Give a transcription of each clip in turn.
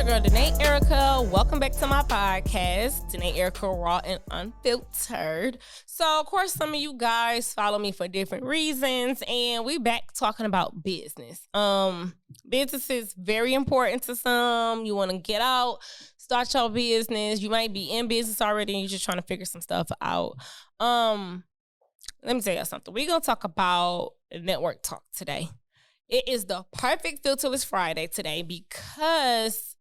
girl, Danae Erica. Welcome back to my podcast, Danae Erica, Raw and Unfiltered. So, of course, some of you guys follow me for different reasons, and we back talking about business. Business is very important to some. You want to get out, start your business. You might be in business already, and you're just trying to figure some stuff out. Let me tell you something. We're going to talk about network talk today. It is the perfect Filterless Friday today because,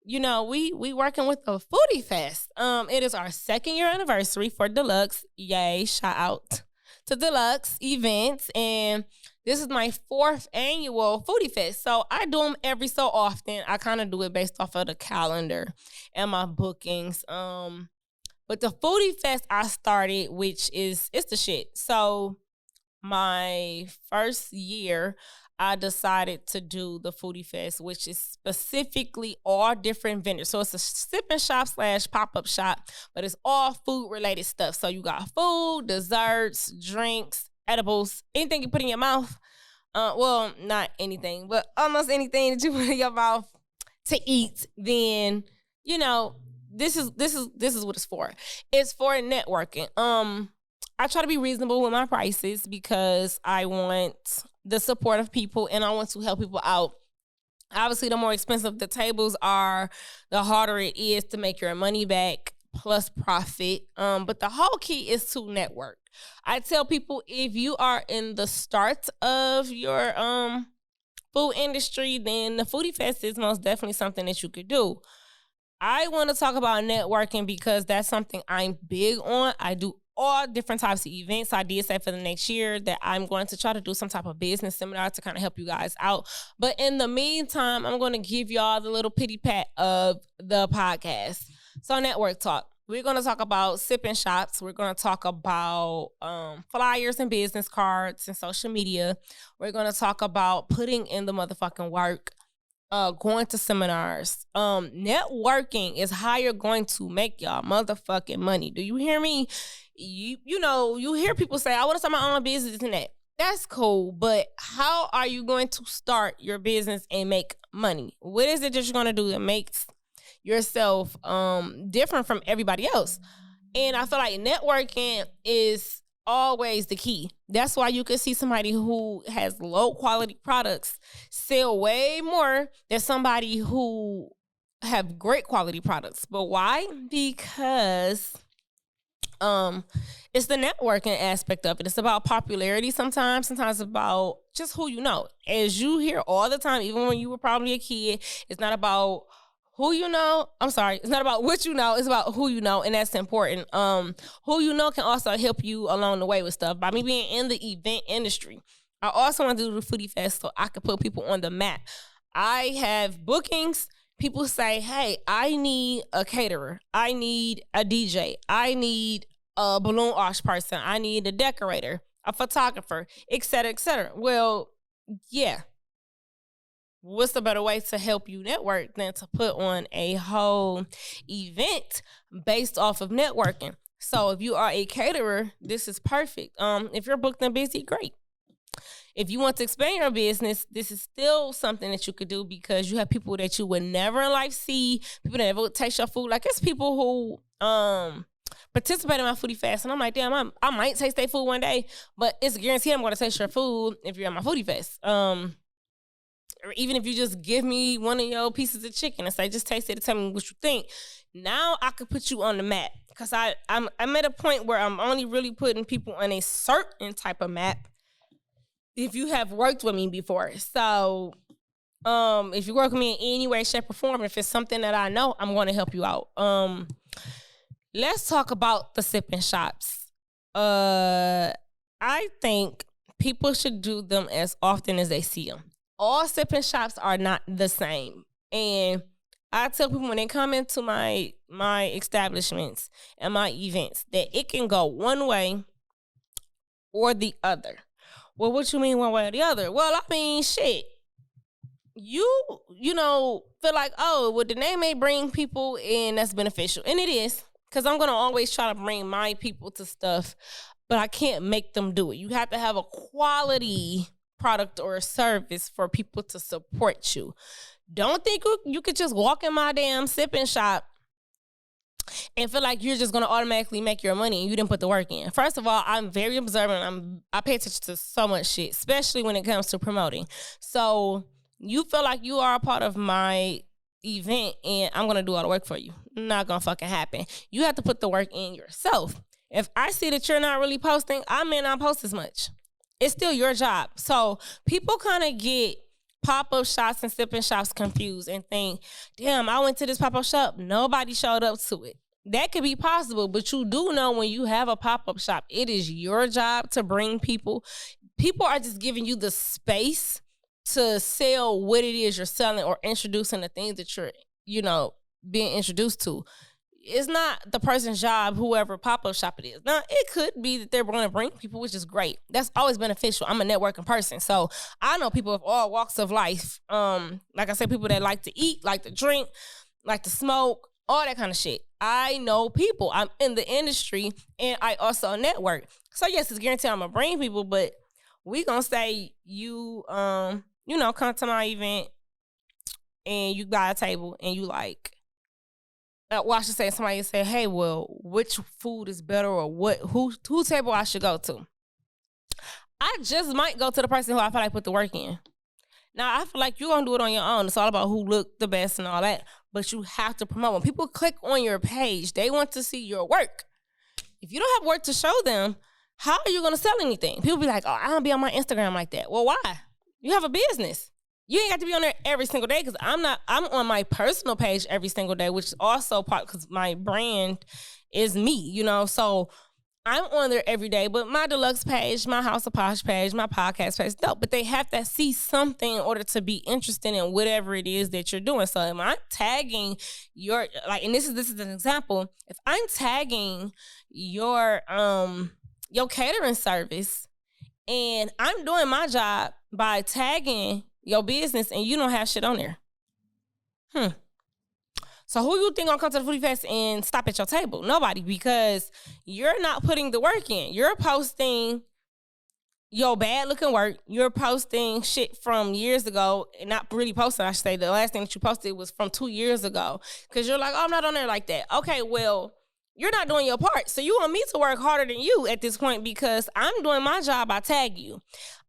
you know, we working with the Foodie Fest. It is our 2nd year anniversary for Deluxe. Yay, shout out to Deluxe events. And this is my 4th annual Foodie Fest. So I do them every so often. I kind of do it based off of the calendar and my bookings. But the Foodie Fest I started, it's the shit. So my first year, I decided to do the Foodie Fest, which is specifically all different vendors. So it's a sip and shop / pop-up shop, but it's all food-related stuff. So you got food, desserts, drinks, edibles, anything you put in your mouth. Well, not anything, but almost anything that you put in your mouth to eat. Then, you know, this is what it's for. It's for networking. I try to be reasonable with my prices because I want the support of people and I want to help people out. Obviously, the more expensive the tables are, the harder it is to make your money back plus profit. But the whole key is to network. I tell people if you are in the start of your food industry, then the Foodie Fest is most definitely something that you could do. I want to talk about networking because that's something I'm big on. I do all different types of events. I did say for the next year that I'm going to try to do some type of business seminar to kind of help you guys out. But in the meantime, I'm going to give y'all the little pity pat of the podcast. So network talk. We're going to talk about sipping shops. We're going to talk about flyers and business cards and social media. We're going to talk about putting in the motherfucking work. Going to seminars. Networking is how you're going to make y'all motherfucking money. Do you hear me? You know, you hear people say, I want to start my own business and that. That's cool, but how are you going to start your business and make money? What is it that you're going to do that makes yourself different from everybody else? And I feel like networking is always the key. That's why you can see somebody who has low quality products sell way more than somebody who have great quality products. But why? Because it's the networking aspect of it. It's about popularity sometimes about just who you know. As you hear all the time, even when you were probably a kid, it's not about who you know. It's not about what you know. It's about who you know, and that's important. Who you know can also help you along the way with stuff. By me being in the event industry, I also want to do the Foodie Fest so I can put people on the map. I have bookings. People say, hey, I need a caterer. I need a DJ. I need a balloon arch person. I need a decorator, a photographer, et cetera, et cetera. Well, yeah. What's the better way to help you network than to put on a whole event based off of networking? So if you are a caterer, this is perfect. If you're booked and busy, great. If you want to expand your business, this is still something that you could do because you have people that you would never in life see, people that never would taste your food. Like, it's people who participate in my Foodie Fest, and I'm like, damn, I might taste their food one day, but it's a guarantee I'm going to taste your food if you're at my Foodie Fest. Or even if you just give me one of your pieces of chicken and say, just taste it and tell me what you think. Now I could put you on the map because I'm at a point where I'm only really putting people on a certain type of map if you have worked with me before. So if you work with me in any way, shape, or form, if it's something that I know, I'm going to help you out. Let's talk about the sipping shops. I think people should do them as often as they see them. All sipping shops are not the same. And I tell people when they come into my establishments and my events that it can go one way or the other. Well, what you mean one way or the other? Well, I mean, shit. You know, feel like, oh, well, the name may bring people in that's beneficial. And it is, because I'm going to always try to bring my people to stuff, but I can't make them do it. You have to have a quality product or a service for people to support you. Don't think you could just walk in my damn sipping shop and feel like you're just going to automatically make your money and you didn't put the work in. First of all, I'm very observant. I pay attention to so much shit, especially when it comes to promoting. So you feel like you are a part of my event and I'm going to do all the work for you. Not going to fucking happen. You have to put the work in yourself. If I see that you're not really posting, I may not post as much. It's still your job. So people kind of get pop-up shops and sipping shops confused and think, damn, I went to this pop-up shop. Nobody showed up to it. That could be possible, but you do know when you have a pop-up shop, it is your job to bring people. People are just giving you the space to sell what it is you're selling or introducing the things that you're, being introduced to. It's not the person's job, whoever pop-up shop it is. Now, it could be that they're going to bring people, which is great. That's always beneficial. I'm a networking person, so I know people of all walks of life. Like I said, people that like to eat, like to drink, like to smoke, all that kind of shit. I know people. I'm in the industry, and I also network. So, yes, it's guaranteed I'm going to bring people, but we going to say you, come to my event, and you got a table, and you like, well, I should say somebody say, hey, well, which food is better or who table I should go to? I just might go to the person who I feel like put the work in. Now, I feel like you're going to do it on your own. It's all about who looked the best and all that. But you have to promote. When people click on your page, they want to see your work. If you don't have work to show them, how are you going to sell anything? People be like, oh, I don't be on my Instagram like that. Well, why? You have a business. You ain't got to be on there every single day because I'm on my personal page every single day, which is also part because my brand is me, So I'm on there every day, but my deluxe page, my House of Posh page, my podcast page, no, but they have to see something in order to be interested in whatever it is that you're doing. So if I'm tagging your, and this is an example, if I'm tagging your catering service and I'm doing my job by tagging your business and you don't have shit on there. So who you think gonna come to the Foodie Fest and stop at your table? Nobody, because you're not putting the work in. You're posting your bad looking work. You're posting shit from years ago, and not really posting, I should say. The last thing that you posted was from 2 years ago. Because you're like, oh, I'm not on there like that. Okay, well, you're not doing your part. So you want me to work harder than you at this point because I'm doing my job, I tag you.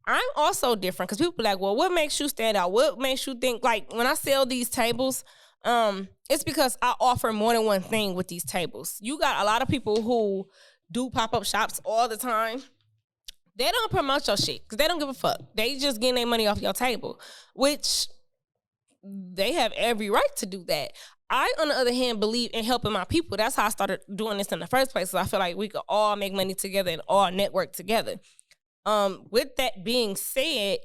I'm also different because people are like, well, what makes you stand out? What makes you think, like, when I sell these tables, it's because I offer more than one thing with these tables. You got a lot of people who do pop-up shops all the time. They don't promote your shit because they don't give a fuck. They just getting their money off your table, which they have every right to do that. I, on the other hand, believe in helping my people. That's how I started doing this in the first place. So I feel like we could all make money together and all network together. With that being said,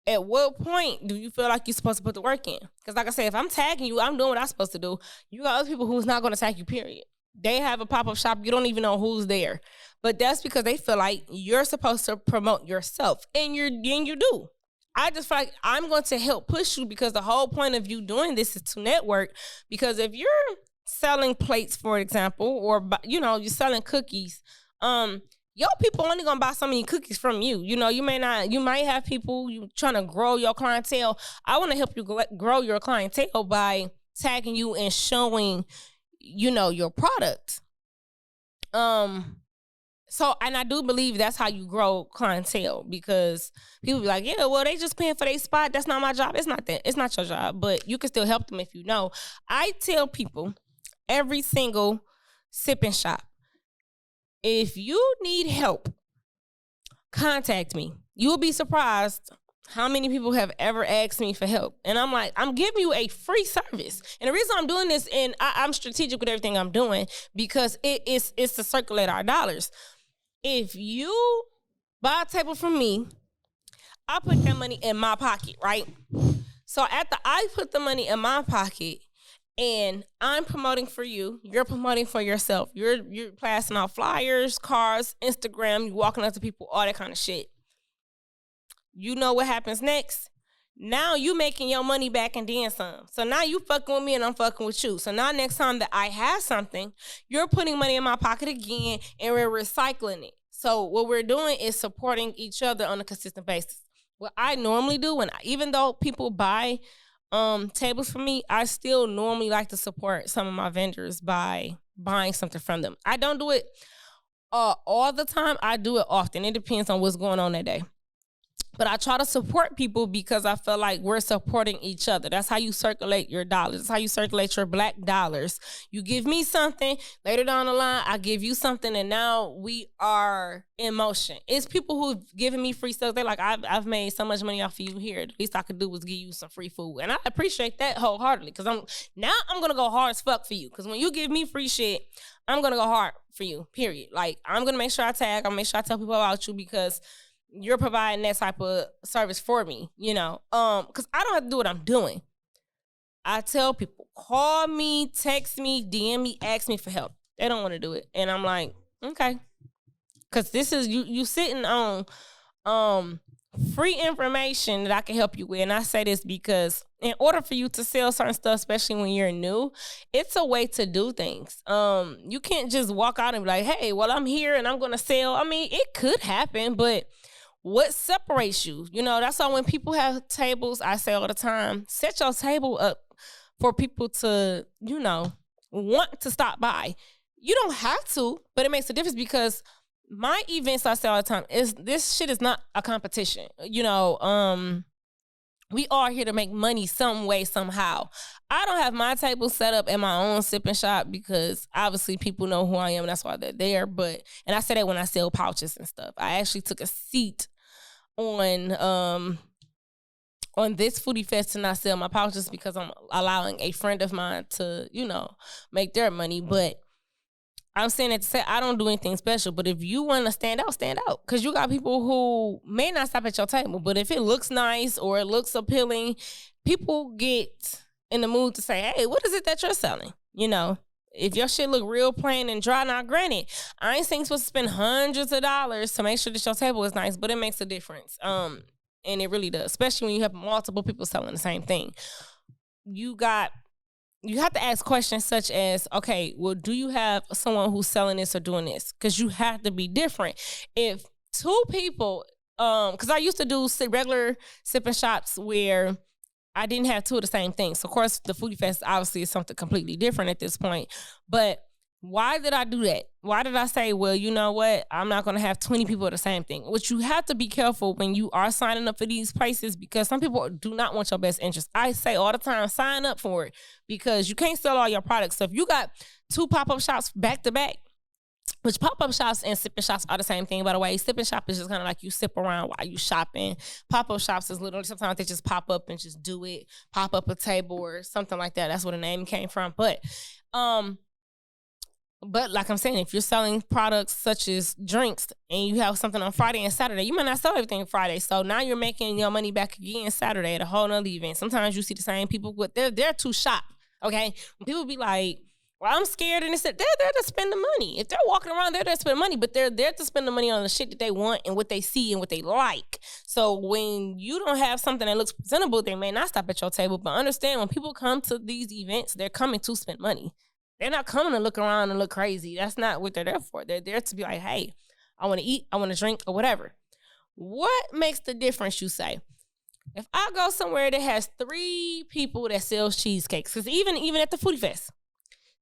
at what point do you feel like you're supposed to put the work in? Because like I said, if I'm tagging you, I'm doing what I'm supposed to do. You got other people who's not going to tag you, period. They have a pop-up shop. You don't even know who's there. But that's because they feel like you're supposed to promote yourself. And you do. I just feel like I'm going to help push you because the whole point of you doing this is to network. Because if you're selling plates, for example, or, you're selling cookies, your people only gonna buy so many cookies from you. You might have people you trying to grow your clientele. I want to help you grow your clientele by tagging you and showing, your product. So, and I do believe that's how you grow clientele because people be like, yeah, well, they just paying for their spot. That's not my job. It's not that. It's not your job, but you can still help them if you know. I tell people every single sipping shop, if you need help, contact me. You will be surprised how many people have ever asked me for help. And I'm like, I'm giving you a free service. And the reason I'm doing this, and I'm strategic with everything I'm doing, because it's to circulate our dollars. If you buy a table from me, I put that money in my pocket, right? So after I put the money in my pocket, and I'm promoting for you, you're promoting for yourself. You're passing out flyers, cards, Instagram, you walking up to people, all that kind of shit. You know what happens next? Now you making your money back and then some. So now you fucking with me and I'm fucking with you. So now next time that I have something, you're putting money in my pocket again and we're recycling it. So what we're doing is supporting each other on a consistent basis. What I normally do even though people buy tables from me, I still normally like to support some of my vendors by buying something from them. I don't do it all the time. I do it often. It depends on what's going on that day. But I try to support people because I feel like we're supporting each other. That's how you circulate your dollars. That's how you circulate your black dollars. You give me something, later down the line, I give you something, and now we are in motion. It's people who've given me free stuff. They're like, I've made so much money off of you here. The least I could do was give you some free food. And I appreciate that wholeheartedly because I'm going to go hard as fuck for you. Because when you give me free shit, I'm going to go hard for you, period. Like, I'm going to make sure I tag. I'm going to make sure I tell people about you because you're providing that type of service for me, because I don't have to do what I'm doing. I tell people, call me, text me, DM me, ask me for help. They don't want to do it. And I'm like, okay. Because this is, you sitting on free information that I can help you with. And I say this because in order for you to sell certain stuff, especially when you're new, it's a way to do things. You can't just walk out and be like, hey, well, I'm here and I'm going to sell. I mean, it could happen, but what separates you? That's why when people have tables, I say all the time, set your table up for people to, want to stop by. You don't have to, but it makes a difference because my events, I say all the time, this shit is not a competition. We are here to make money some way, somehow. I don't have my table set up in my own sipping shop because obviously people know who I am. And that's why they're there. And I say that when I sell pouches and stuff. I actually took a seat on this Foodie Fest to not sell my pouches because I'm allowing a friend of mine to, make their money. But I'm saying that to say I don't do anything special, but if you want to stand out, stand out. Because you got people who may not stop at your table, but if it looks nice or it looks appealing, people get in the mood to say, hey, what is it that you're selling? If your shit look real plain and dry, now granted, I ain't saying you're supposed to spend hundreds of dollars to make sure that your table is nice, but it makes a difference. And it really does, especially when you have multiple people selling the same thing. You have to ask questions such as, okay, well, do you have someone who's selling this or doing this? Because you have to be different. If two people, because I used to do regular sipping shops where I didn't have two of the same thing. So, of course, the Foodie Fest obviously is something completely different at this point. But why did I do that? Why did I say, well, you know what? I'm not going to have 20 people of the same thing. Which you have to be careful when you are signing up for these places because some people do not want your best interest. I say all the time, sign up for it because you can't sell all your products. So if you got two pop-up shops back to back, which pop-up shops and sipping shops are the same thing, by the way. Sipping shop is just kind of like you sip around while you shopping. Pop-up shops is literally sometimes they just pop up and just do it, pop up a table or something like that. That's where the name came from. But like I'm saying, if you're selling products such as drinks and you have something on Friday and Saturday, you might not sell everything Friday. So now you're making your money back again Saturday at a whole nother event. Sometimes you see the same people, but they're there to shop, okay? People be like, well, I'm scared, and they're there to spend the money. If they're walking around, they're there to spend money, but they're there to spend the money on the shit that they want and what they see and what they like. So when you don't have something that looks presentable, they may not stop at your table. But understand, when people come to these events, they're coming to spend money. They're not coming to look around and look crazy. That's not what they're there for. They're there to be like, hey, I want to eat, I want to drink, or whatever. What makes the difference, you say? If I go somewhere that has 3 people that sells cheesecakes, because even at the Foodie Fest,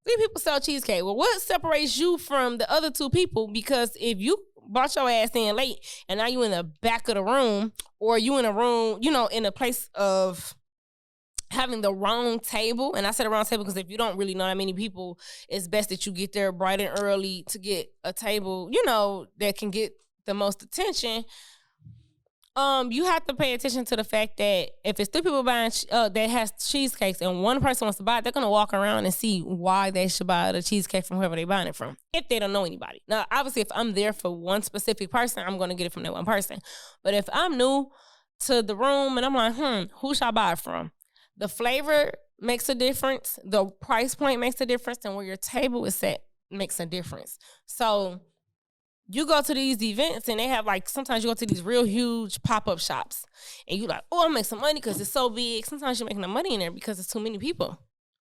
3 people sell cheesecake. Well, what separates you from the other 2 people? Because if you brought your ass in late and now you in the back of the room or you in a room, in a place of having the wrong table, and I said the wrong table because if you don't really know that many people, it's best that you get there bright and early to get a table, that can get the most attention. You have to pay attention to the fact that if it's 3 people buying that has cheesecakes and one person wants to buy it, they're gonna walk around and see why they should buy the cheesecake from whoever they're buying it from. If they don't know anybody. Now, obviously, if I'm there for one specific person, I'm gonna get it from that one person. But if I'm new to the room and I'm like, who should I buy it from? The flavor makes a difference. The price point makes a difference, and where your table is set makes a difference. So you go to these events and they have sometimes you go to these real huge pop-up shops and you like, oh, I'll make some money because it's so big. Sometimes you're making the money in there because it's too many people.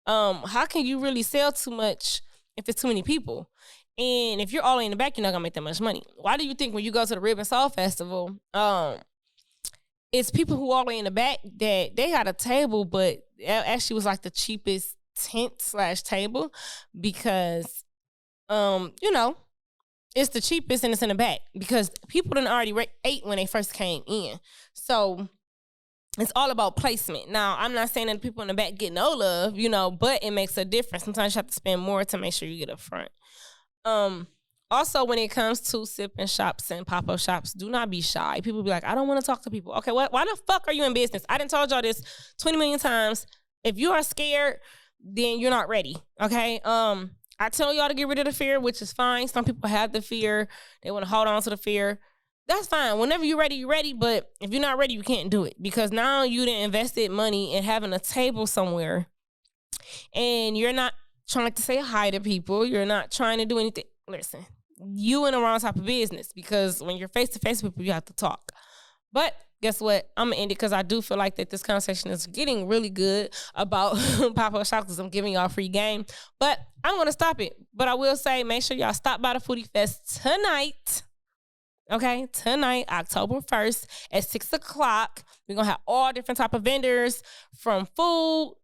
How can you really sell too much if it's too many people? And if you're all in the back, you're not going to make that much money. Why do you think when you go to the Rib and Salt Festival, it's people who all the way in the back that they got a table, but it actually was like the cheapest tent/table because, you know, it's the cheapest and it's in the back because people done already ate when they first came in. So it's all about placement. Now, I'm not saying that the people in the back get no love, you know, but it makes a difference. Sometimes you have to spend more to make sure you get up front. Also, when it comes to sipping shops and pop-up shops, do not be shy. People be like, I don't want to talk to people. Okay, why the fuck are you in business? I done told y'all this 20 million times. If you are scared, then you're not ready, okay? I tell y'all to get rid of the fear, which is fine. Some people have the fear. They want to hold on to the fear. That's fine. Whenever you're ready, you're ready. But if you're not ready, you can't do it. Because now you done invested money in having a table somewhere. And you're not trying to say hi to people. You're not trying to do anything. Listen, you in the wrong type of business. Because when you're face-to-face with people, you have to talk. But guess what? I'm going to end it because I do feel like that this conversation is getting really good about pop-up shops because I'm giving y'all free game. But I'm going to stop it. But I will say, make sure y'all stop by the Foodie Fest tonight. Okay, tonight, October 1st at 6 o'clock. We're going to have all different type of vendors from food.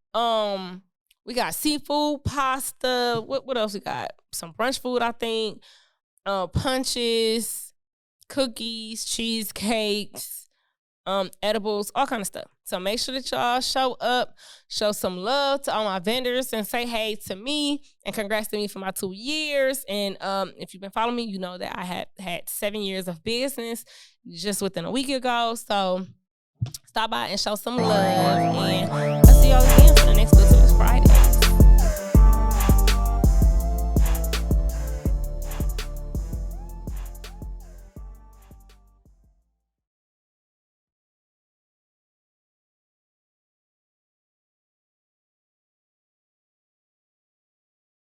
We got seafood, pasta. What else we got? Some brunch food, I think. Punches, cookies, cheesecakes, edibles, all kind of stuff. So make sure that y'all show up, show some love to all my vendors and say hey to me and congrats to me for my 2 years. And if you've been following me, you know that I had 7 years of business just within a week ago. So stop by and show some love and I'll see y'all again.